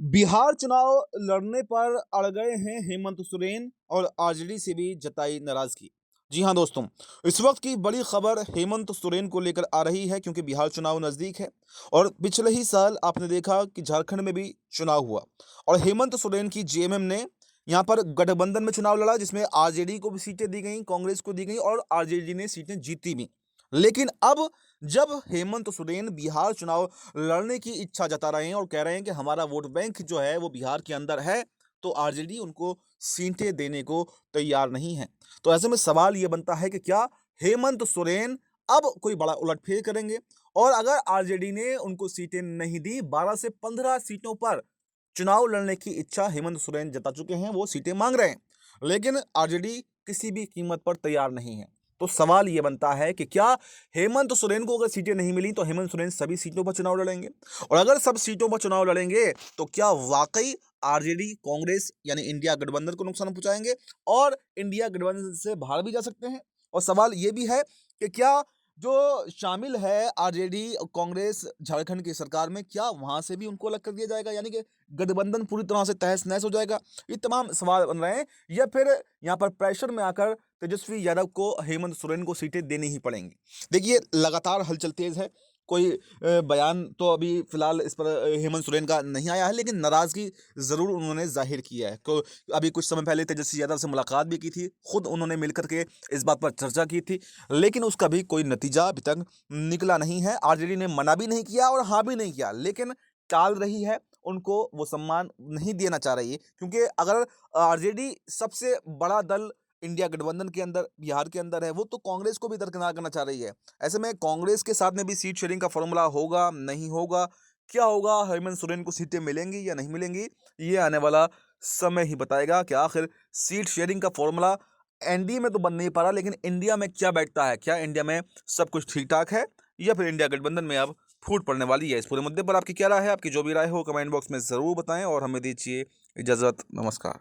बिहार चुनाव लड़ने पर अड़ गए हैं हेमंत सोरेन और आरजेडी से भी जताई नाराजगी। जी हां दोस्तों, इस वक्त की बड़ी खबर हेमंत सोरेन को लेकर आ रही है क्योंकि बिहार चुनाव नजदीक है और पिछले ही साल आपने देखा कि झारखंड में भी चुनाव हुआ और हेमंत सोरेन की जेएमएम ने यहां पर गठबंधन में चुनाव लड़ा जिसमें आरजेडी को भी सीटें दी गई, कांग्रेस को दी गई और आरजेडी ने सीटें जीती भी। लेकिन अब जब हेमंत सोरेन बिहार चुनाव लड़ने की इच्छा जता रहे हैं और कह रहे हैं कि हमारा वोट बैंक जो है वो बिहार के अंदर है, तो आरजेडी उनको सीटें देने को तैयार नहीं है। तो ऐसे में सवाल ये बनता है कि क्या हेमंत सोरेन अब कोई बड़ा उलटफेर करेंगे? और अगर आरजेडी ने उनको सीटें नहीं दी, 12 से 15 सीटों पर चुनाव लड़ने की इच्छा हेमंत सोरेन जता चुके हैं, वो सीटें मांग रहे हैं, लेकिन आरजेडी किसी भी कीमत पर तैयार नहीं है। तो सवाल यह बनता है कि क्या हेमंत सोरेन को अगर सीटें नहीं मिली तो हेमंत सोरेन सभी सीटों पर चुनाव लड़ेंगे? और अगर सब सीटों पर चुनाव लड़ेंगे तो क्या वाकई आरजेडी कांग्रेस यानी इंडिया गठबंधन को नुकसान पहुंचाएंगे और इंडिया गठबंधन से बाहर भी जा सकते हैं? और सवाल यह भी है कि क्या जो शामिल है आरजेडी कांग्रेस झारखंड की सरकार में, क्या वहां से भी उनको अलग कर दिया जाएगा, यानी कि गठबंधन पूरी तरह से तहस नहस हो जाएगा? ये तमाम सवाल बन रहे हैं। या फिर यहाँ पर प्रेशर में आकर तेजस्वी यादव को हेमंत सोरेन को सीटें देनी ही पड़ेंगी? देखिए, लगातार हलचल तेज है। कोई बयान तो अभी फिलहाल इस पर हेमंत सोरेन का नहीं आया है, लेकिन नाराजगी जरूर उन्होंने जाहिर किया है। तो अभी कुछ समय पहले तेजस्वी यादव से मुलाकात भी की थी, खुद उन्होंने मिलकर के इस बात पर चर्चा की थी, लेकिन उसका भी कोई नतीजा अभी तक निकला नहीं है। आरजेडी ने मना भी नहीं किया और हाँ भी नहीं किया, लेकिन टाल रही है। उनको वो सम्मान नहीं देना चाह रही है, क्योंकि अगर आरजेडी सबसे बड़ा दल इंडिया गठबंधन के अंदर बिहार के अंदर है, वो तो कांग्रेस को भी दरकिनार करना चाह रही है। ऐसे में कांग्रेस के साथ में भी सीट शेयरिंग का फॉर्मूला होगा, नहीं होगा, क्या होगा, हेमंत सोरेन को सीटें मिलेंगी या नहीं मिलेंगी, ये आने वाला समय ही बताएगा कि आखिर सीट शेयरिंग का फॉर्मूला एनडीए में तो बन नहीं पा रहा, लेकिन इंडिया में क्या बैठता है? क्या इंडिया में सब कुछ ठीक ठाक है या फिर इंडिया गठबंधन में अब फूट पड़ने वाली है? इस पूरे मुद्दे पर आपकी क्या राय है? आपकी जो भी राय हो कमेंट बॉक्स में ज़रूर बताएं और हमें दीजिए इजाज़त। नमस्कार।